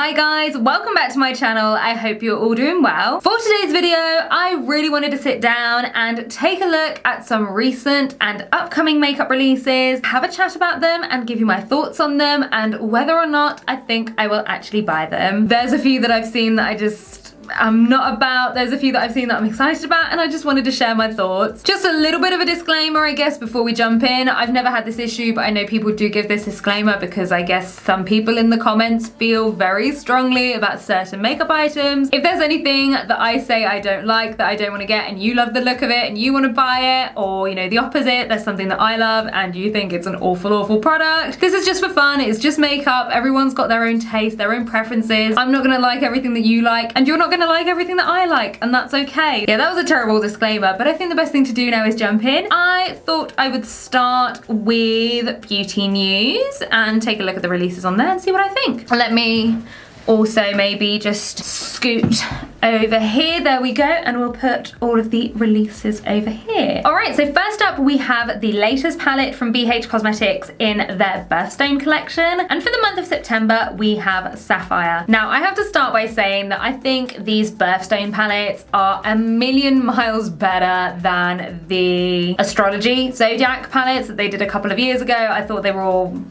Hi guys, welcome back to my channel. I hope you're all doing well. For today's video, I really wanted to sit down and take a look at some recent and upcoming makeup releases, have a chat about them and give you my thoughts on them and whether or not I think I will actually buy them. There's a few that I've seen that I'm not about, there's a few that I've seen that I'm excited about, and I just wanted to share my thoughts. Just a little bit of a disclaimer, I guess, before we jump in. I've never had this issue, but I know people do give this disclaimer because I guess some people in the comments feel very strongly about certain makeup items. If there's anything that I say I don't like, that I don't want to get, and you love the look of it and you want to buy it, or you know, the opposite, there's something that I love and you think it's an awful product, this is just for fun. It's just makeup. Everyone's got their own taste, their own preferences. I'm not gonna like everything that you like, and you're not gonna like everything that I like, and that's okay. Yeah, that was a terrible disclaimer, but I think the best thing to do now is jump in. I thought I would start with beauty news and take a look at the releases on there and see what I think. Let me also maybe just scoot over here, there we go, and we'll put all of the releases over here. All right, so first up we have the latest palette from BH Cosmetics in their Birthstone collection, and for the month of September we have Sapphire. Now I have to start by saying that I think these Birthstone palettes are a million miles better than the Astrology Zodiac palettes that they did a couple of years ago. I thought they were all,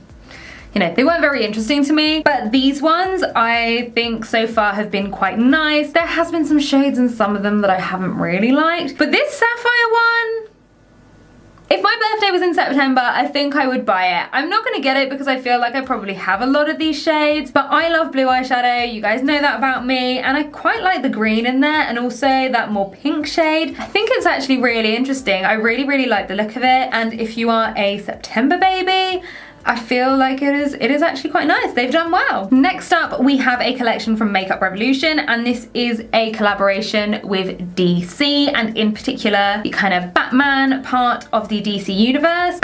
you know, they weren't very interesting to me, but these ones I think so far have been quite nice. There has been some shades in some of them that I haven't really liked, but this Sapphire one, if my birthday was in September, I think I would buy it. I'm not gonna get it because I feel like I probably have a lot of these shades, but I love blue eyeshadow, you guys know that about me, and I quite like the green in there and also that more pink shade. I think it's actually really interesting. I really like the look of it, and if you are a September baby, I feel like it is actually quite nice. They've done well. Next up, we have a collection from Makeup Revolution, and this is a collaboration with DC, and in particular, the kind of Batman part of the DC universe.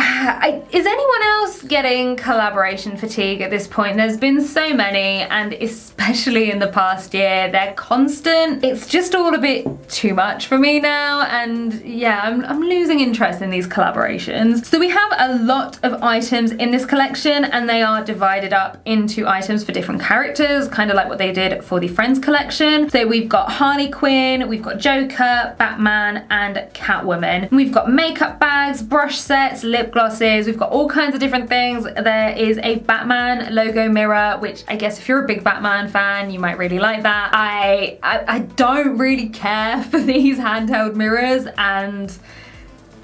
Is anyone else getting collaboration fatigue at this point? There's been so many, and especially in the past year, they're constant. It's just all a bit too much for me now, and yeah, I'm losing interest in these collaborations. So we have a lot of items in this collection, and they are divided up into items for different characters, kind of like what they did for the Friends collection. So we've got Harley Quinn, we've got Joker, Batman, and Catwoman. We've got makeup bags, brush sets, lip glosses, we've got all kinds of different things. There is a Batman logo mirror, which I guess if you're a big Batman fan, you might really like that. I don't really care for these handheld mirrors, and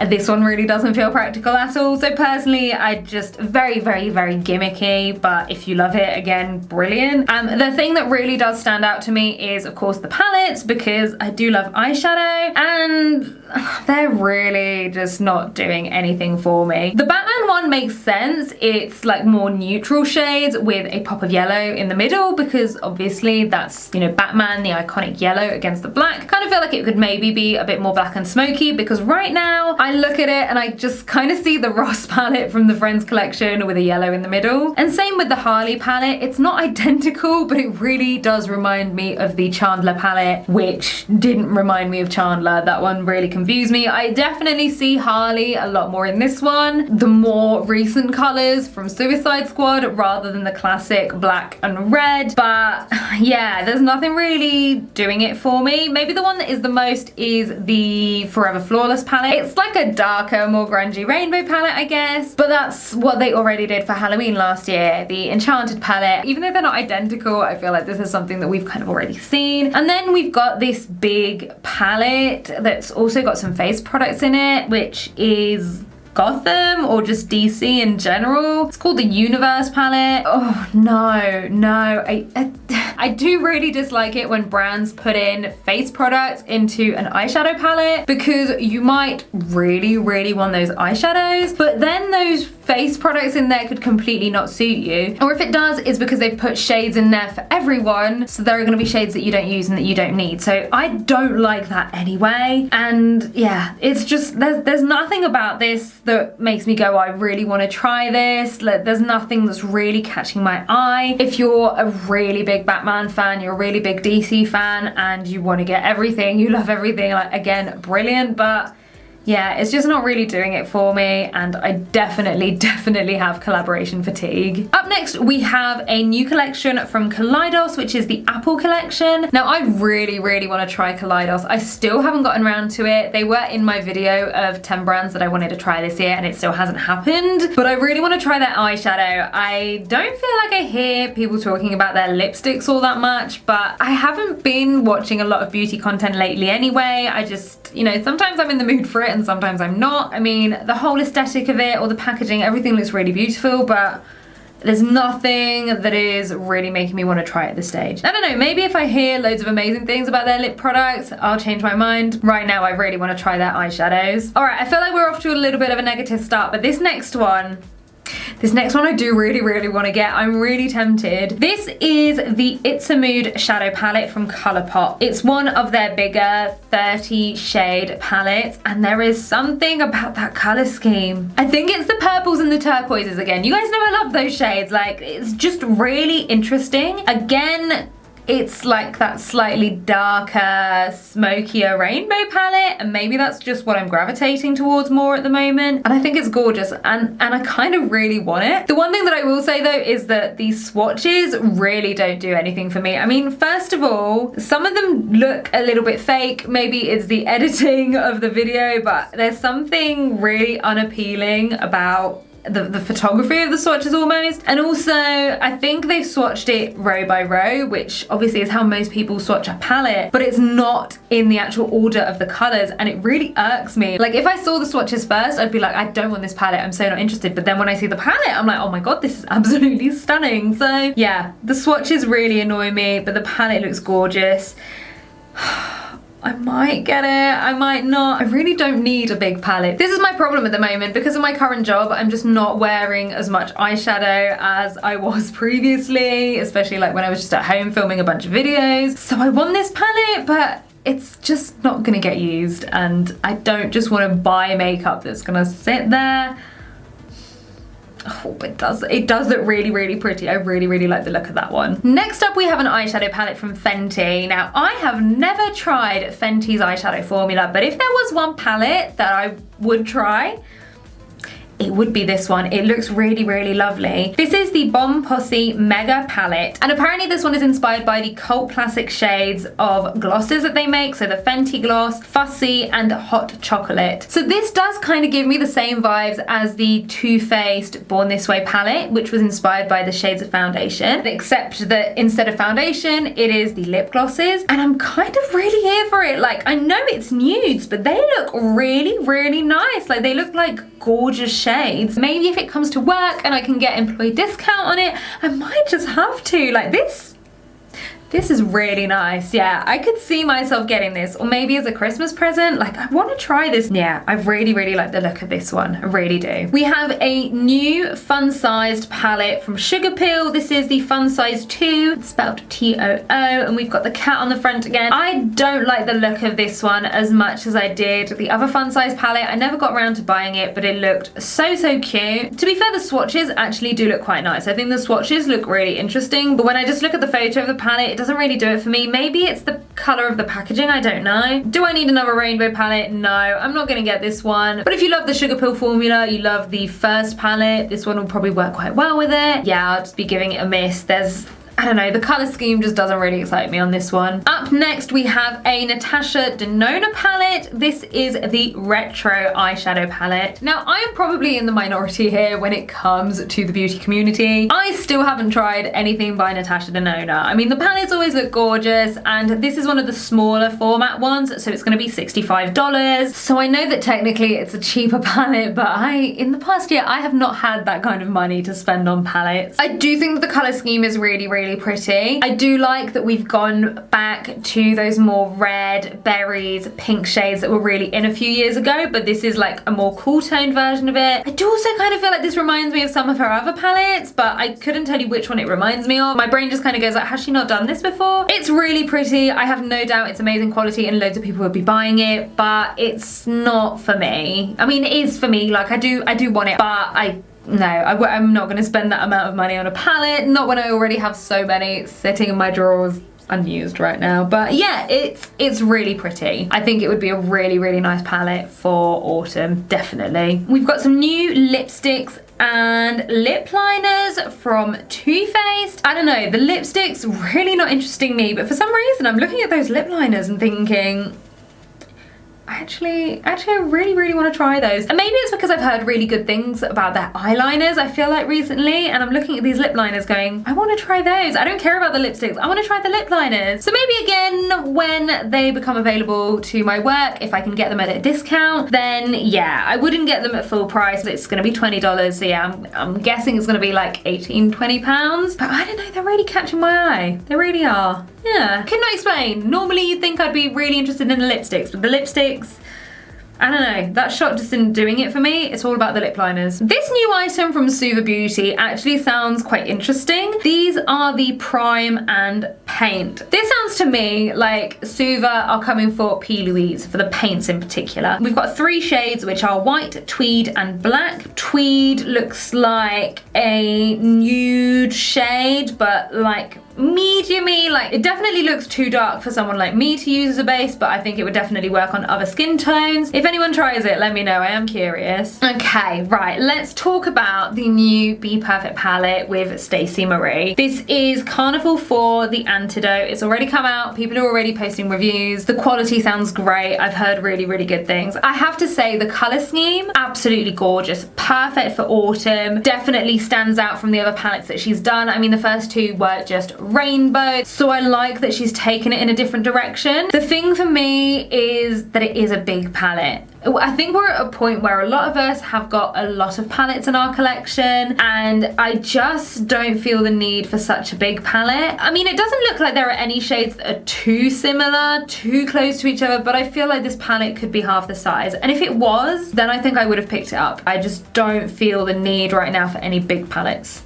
this one really doesn't feel practical at all. So personally, I just very gimmicky, but if you love it, again, brilliant. The thing that really does stand out to me is, of course, the palettes, because I do love eyeshadow, and they're really just not doing anything for me. The Batman one makes sense. It's like more neutral shades with a pop of yellow in the middle, because obviously that's, you know, Batman, the iconic yellow against the black. Kind of feel like it could maybe be a bit more black and smoky, because right now I look at it and I just kind of see the Ross palette from the Friends collection with a yellow in the middle. And same with the Harley palette. It's not identical, but it really does remind me of the Chandler palette, which didn't remind me of Chandler. That one really confused me. I definitely see Harley a lot more in this one. The more recent colors from Suicide Squad rather than the classic black and red. But yeah, there's nothing really doing it for me. Maybe the one that is the most is the Forever Flawless palette. It's like a darker, more grungy rainbow palette, I guess, but that's what they already did for Halloween last year, the Enchanted palette. Even though they're not identical, I feel like this is something that we've kind of already seen. And then we've got this big palette that's also got some face products in it, which is Gotham or just DC in general. It's called the Universe palette. Oh no, I do really dislike it when brands put in face products into an eyeshadow palette, because you might really want those eyeshadows, but then those face products in there could completely not suit you. Or if it does, it's because they've put shades in there for everyone, so there are gonna be shades that you don't use and that you don't need. So I don't like that anyway. And yeah, it's just, there's nothing about this that makes me go, I really wanna try this. Like, there's nothing that's really catching my eye. If you're a really big Batman fan, you're a really big DC fan, and you wanna get everything, you love everything, like, again, brilliant, but yeah, it's just not really doing it for me, and I definitely have collaboration fatigue. Up next, we have a new collection from Kaleidos, which is the Apple collection. Now, I really want to try Kaleidos. I still haven't gotten around to it. They were in my video of 10 brands that I wanted to try this year, and it still hasn't happened, but I really want to try their eyeshadow. I don't feel like I hear people talking about their lipsticks all that much, but I haven't been watching a lot of beauty content lately anyway. I just, you know, sometimes I'm in the mood for it and sometimes I'm not. I mean, the whole aesthetic of it, or the packaging, everything looks really beautiful, but there's nothing that is really making me want to try it at this stage. I don't know, maybe if I hear loads of amazing things about their lip products, I'll change my mind. Right now, I really want to try their eyeshadows. All right, I feel like we're off to a little bit of a negative start, but this next one I do really want to get. I'm really tempted. This is the It's a Mood shadow palette from Colourpop. It's one of their bigger 30 shade palettes, and there is something about that color scheme. I think it's the purples and the turquoises again. You guys know I love those shades. Like, it's just really interesting. Again, it's like that slightly darker, smokier rainbow palette, and maybe that's just what I'm gravitating towards more at the moment. And I think it's gorgeous, and I kind of really want it. The one thing that I will say though is that these swatches really don't do anything for me. I mean, first of all, some of them look a little bit fake. Maybe it's the editing of the video, but there's something really unappealing about the photography of the swatches almost. And also, I think they've swatched it row by row, which obviously is how most people swatch a palette, but it's not in the actual order of the colors, and it really irks me. Like, if I saw the swatches first, I'd be like, I don't want this palette, I'm so not interested. But then when I see the palette, I'm like, oh my god, this is absolutely stunning. So yeah, the swatches really annoy me, but the palette looks gorgeous. I might get it, I might not. I really don't need a big palette. This is my problem at the moment. Because of my current job, I'm just not wearing as much eyeshadow as I was previously, especially like when I was just at home filming a bunch of videos. So I want this palette, but it's just not gonna get used, and I don't just wanna buy makeup that's gonna sit there. Oh, it does look really pretty. I really like the look of that one. Next up, we have an eyeshadow palette from Fenty. Now, I have never tried Fenty's eyeshadow formula, but if there was one palette that I would try, it would be this one. It looks really lovely. This is the Posse Mega Palette, and apparently this one is inspired by the cult classic shades of glosses that they make, so the Fenty Gloss, Fussy, and Hot Chocolate. So this does kind of give me the same vibes as the Too Faced Born This Way palette, which was inspired by the shades of foundation, except that instead of foundation, it is the lip glosses, and I'm kind of really here for it. Like, I know it's nudes, but they look really nice. Like, they look like gorgeous shades. Maybe if it comes to work and I can get employee discount on it, I might just have to. Like, this is really nice. Yeah, I could see myself getting this, or maybe as a Christmas present. Like, I want to try this. Yeah, I really like the look of this one. I really do. We have a new fun-sized palette from Sugarpill. This is the Fun Size Too. It's spelled T-O-O, and we've got the cat on the front again. I don't like the look of this one as much as I did the other fun size palette. I never got around to buying it, but it looked so cute. To be fair, the swatches actually do look quite nice. I think the swatches look really interesting, but when I just look at the photo of the palette, it doesn't really do it for me. Maybe it's the color of the packaging, I don't know. Do I need another rainbow palette? No, I'm not gonna get this one. But if you love the Sugarpill formula, you love the first palette, this one will probably work quite well with it. Yeah, I'll just be giving it a miss. I don't know, the color scheme just doesn't really excite me on this one. Up next, we have a Natasha Denona palette. This is the retro eyeshadow palette. Now, I am probably in the minority here when it comes to the beauty community. I still haven't tried anything by Natasha Denona. I mean, the palettes always look gorgeous, and this is one of the smaller format ones, so it's gonna be $65. So I know that technically it's a cheaper palette, but in the past year, I have not had that kind of money to spend on palettes. I do think that the color scheme is really pretty. I do like that we've gone back to those more red, berries, pink shades that were really in a few years ago, but this is like a more cool toned version of it. I do also kind of feel like this reminds me of some of her other palettes, but I couldn't tell you which one it reminds me of. My brain just kind of goes like, has she not done this before? It's really pretty. I have no doubt it's amazing quality and loads of people would be buying it, but it's not for me. I mean, it is for me. Like, I do want it, but no, I'm not going to spend that amount of money on a palette, not when I already have so many sitting in my drawers unused right now. But yeah, it's really pretty. I think it would be a really, really nice palette for autumn, definitely. We've got some new lipsticks and lip liners from Too Faced. I don't know, the lipsticks really not interesting me, but for some reason I'm looking at those lip liners and thinking, Actually, I really, really want to try those. And maybe it's because I've heard really good things about their eyeliners, I feel like, recently, and I'm looking at these lip liners going, I want to try those. I don't care about the lipsticks, I want to try the lip liners. So maybe again, when they become available to my work, if I can get them at a discount, then yeah, I wouldn't get them at full price. It's going to be $20, so yeah, I'm guessing it's going to be like 18, 20 pounds. But I don't know, they're really catching my eye. They really are. Yeah, could not explain. Normally you'd think I'd be really interested in the lipsticks, but the lipsticks, I don't know, that shot just isn't doing it for me. It's all about the lip liners. This new item from Suva Beauty actually sounds quite interesting. These are the Prime and Paint. This sounds to me like Suva are coming for P. Louise, for the paints in particular. We've got 3 shades, which are white, tweed, and black. Tweed looks like a nude shade, but like medium-y, like it definitely looks too dark for someone like me to use as a base, but I think it would definitely work on other skin tones. If anyone tries it, let me know, I am curious. Okay, right, let's talk about the new BPerfect palette with Stacey Marie. This is Carnival for the Antidote. It's already come out, people are already posting reviews. The quality sounds great, I've heard really, really good things. I have to say the color scheme, absolutely gorgeous, perfect for autumn, definitely stands out from the other palettes that she's done. I mean, the first 2 were just rainbow, so I like that she's taken it in a different direction. The thing for me is that it is a big palette. I think we're at a point where a lot of us have got a lot of palettes in our collection, and I just don't feel the need for such a big palette. I mean, it doesn't look like there are any shades that are too similar, too close to each other, but I feel like this palette could be half the size. And if it was, then I think I would have picked it up. I just don't feel the need right now for any big palettes,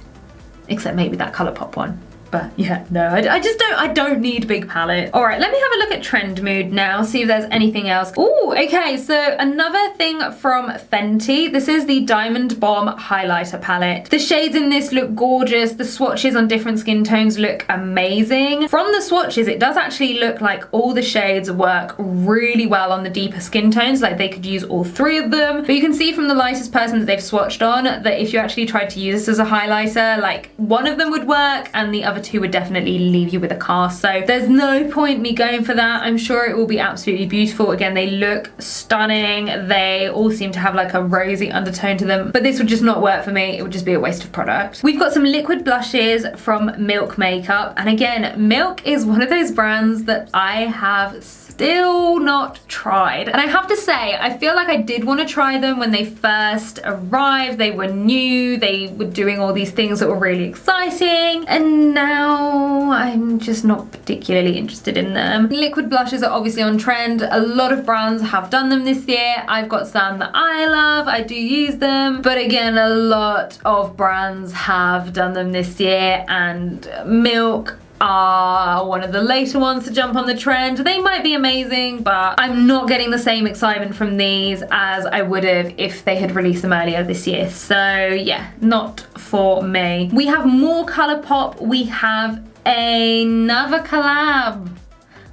except maybe that Colourpop one. But yeah, no, I don't need big palette. All right, let me have a look at Trend Mood now, see if there's anything else. Ooh, okay, so another thing from Fenty. This is the Diamond Bomb Highlighter Palette. The shades in this look gorgeous. The swatches on different skin tones look amazing. From the swatches, it does actually look like all the shades work really well on the deeper skin tones, like they could use all 3 of them. But you can see from the lightest person that they've swatched on that if you actually tried to use this as a highlighter, like one of them would work and the other 2 would definitely leave you with a cast. So there's no point me going for that. I'm sure it will be absolutely beautiful. Again, they look stunning. They all seem to have like a rosy undertone to them, but this would just not work for me. It would just be a waste of product. We've got some liquid blushes from Milk Makeup, and again, Milk is one of those brands that I have still not tried. And I have to say, I feel like I did want to try them when they first arrived. They were new, they were doing all these things that were really exciting, and now I'm just not particularly interested in them. Liquid blushes are obviously on trend. A lot of brands have done them this year. I've got some that I love, I do use them, but again, a lot of brands have done them this year, and Milk are one of the later ones to jump on the trend. They might be amazing, but I'm not getting the same excitement from these as I would have if they had released them earlier this year. So yeah, not for me. We have more Colourpop. We have another collab.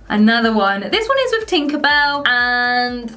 Another one. This one is with Tinkerbell, and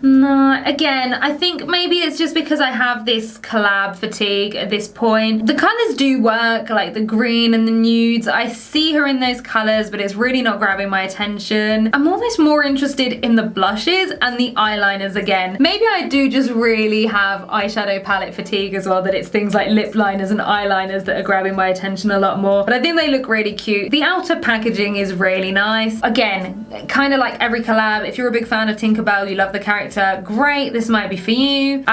no, again, I think maybe it's just because I have this collab fatigue at this point. The colours do work, like the green and the nudes. I see her in those colours, but it's really not grabbing my attention. I'm almost more interested in the blushes and the eyeliners again. Maybe I do just really have eyeshadow palette fatigue as well, that it's things like lip liners and eyeliners that are grabbing my attention a lot more. But I think they look really cute. The outer packaging is really nice. Again, kind of like every collab, if you're a big fan of Tinkerbell, you love the character, great, this might be for you.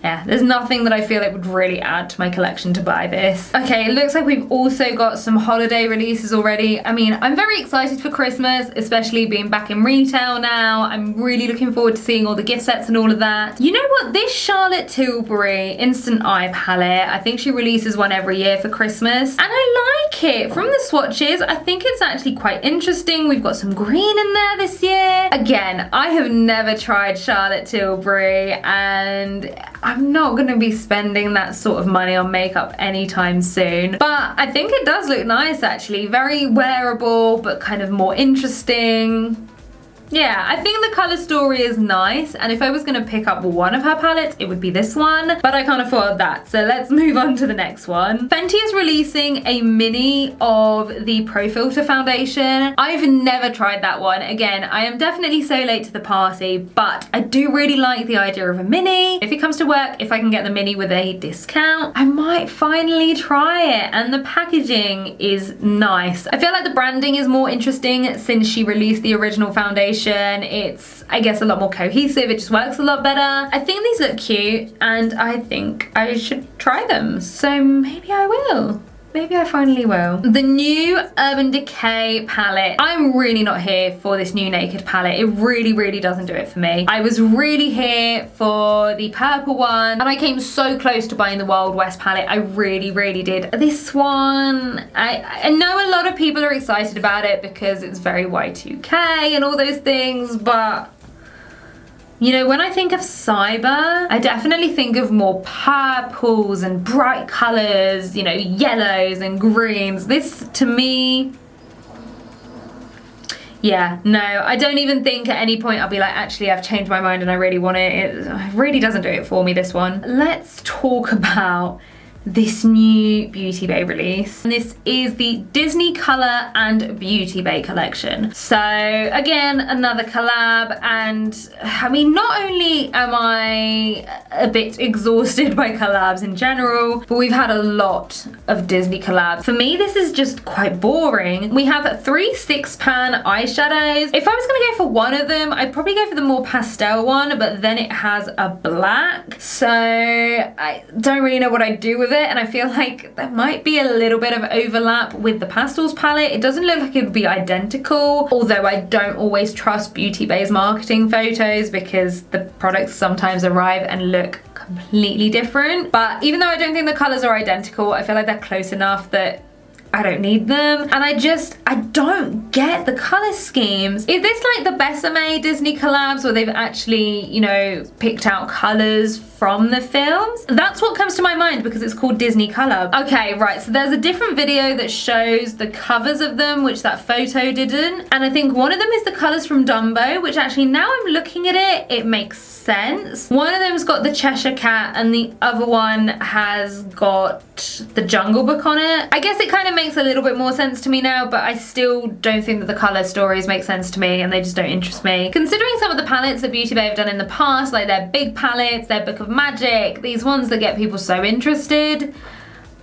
Yeah, there's nothing that I feel it would really add to my collection to buy this. Okay, it looks like we've also got some holiday releases already. I mean, I'm very excited for Christmas, especially being back in retail now. I'm really looking forward to seeing all the gift sets and all of that. You know what? This Charlotte Tilbury Instant Eye palette, I think she releases one every year for Christmas, and I like it. From the swatches, I think it's actually quite interesting. We've got some green in there this year. Again, I have never tried Charlotte Tilbury, and I'm not gonna be spending that sort of money on makeup anytime soon. But I think it does look nice actually. Very wearable, but kind of more interesting. Yeah, I think the colour story is nice, and if I was going to pick up one of her palettes, it would be this one, but I can't afford that, so let's move on to the next one. Fenty is releasing a mini of the Pro Filt'r foundation. I've never tried that one. Again, I am definitely so late to the party, but I do really like the idea of a mini. If it comes to work, if I can get the mini with a discount, I might finally try it, and the packaging is nice. I feel like the branding is more interesting since she released the original foundation. It's, I guess, a lot more cohesive. It just works a lot better. I think these look cute, and I think I should try them. So maybe I will. Maybe I finally will. The new Urban Decay palette. I'm really not here for this new Naked palette. It really, really doesn't do it for me. I was really here for the purple one, and I came so close to buying the Wild West palette. I really, really did. This one, I know a lot of people are excited about it because it's very Y2K and all those things, but you know, when I think of cyber, I definitely think of more purples and bright colours, you know, yellows and greens. This, to me, yeah, no, I don't even think at any point I'll be like, actually, I've changed my mind and I really want it. It really doesn't do it for me, this one. Let's talk about this new Beauty Bay release. And this is the Disney Color and Beauty Bay collection. So again, another collab, and I mean, not only am I a bit exhausted by collabs in general, but we've had a lot of Disney collabs. For me, this is just quite boring. We have 3 6-pan eyeshadows. If I was gonna go for one of them, I'd probably go for the more pastel one, but then it has a black. So I don't really know what I'd do with it, and I feel like there might be a little bit of overlap with the pastels palette. It doesn't look like it would be identical, although I don't always trust Beauty Bay's marketing photos because the products sometimes arrive and look completely different. But even though I don't think the colors are identical, I feel like they're close enough that I don't need them. And I don't get the color schemes. Is this like the Besame Disney collabs where they've actually, you know, picked out colors from the films? That's what comes to my mind because it's called Disney Collab. Okay, right, so there's a different video that shows the covers of them, which that photo didn't. And I think one of them is the colors from Dumbo, which actually, now I'm looking at it, it makes sense. One of them's got the Cheshire Cat and the other one has got the Jungle Book on it. I guess it kind of makes a little bit more sense to me now, but I still don't think that the color stories make sense to me, and they just don't interest me. Considering some of the palettes that Beauty Bay have done in the past, like their big palettes, their Book of Magic, these ones that get people so interested,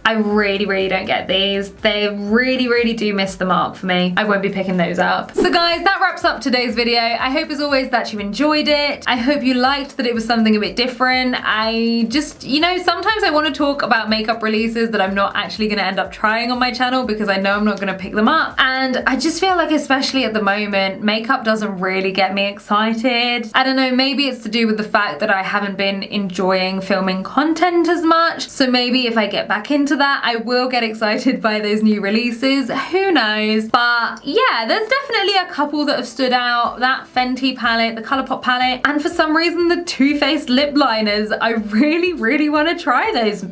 I really, really don't get these. They really, really do miss the mark for me. I won't be picking those up. So guys, that wraps up today's video. I hope as always that you enjoyed it. I hope you liked that it was something a bit different. I just, you know, sometimes I want to talk about makeup releases that I'm not actually going to end up trying on my channel because I know I'm not going to pick them up. And I just feel like, especially at the moment, makeup doesn't really get me excited. I don't know, maybe it's to do with the fact that I haven't been enjoying filming content as much. So maybe if I get back into that, I will get excited by those new releases. Who knows? But yeah, there's definitely a couple that have stood out. That Fenty palette, the Colourpop palette, and for some reason the Too Faced lip liners. I really, really want to try those.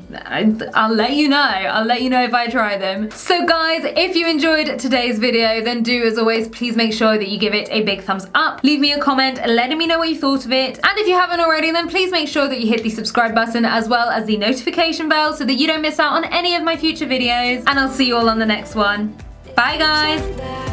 I'll let you know. I'll let you know if I try them. So guys, if you enjoyed today's video, then do as always, please make sure that you give it a big thumbs up. Leave me a comment letting me know what you thought of it. And if you haven't already, then please make sure that you hit the subscribe button as well as the notification bell so that you don't miss out on any of my future videos, and I'll see you all on the next one. Bye guys!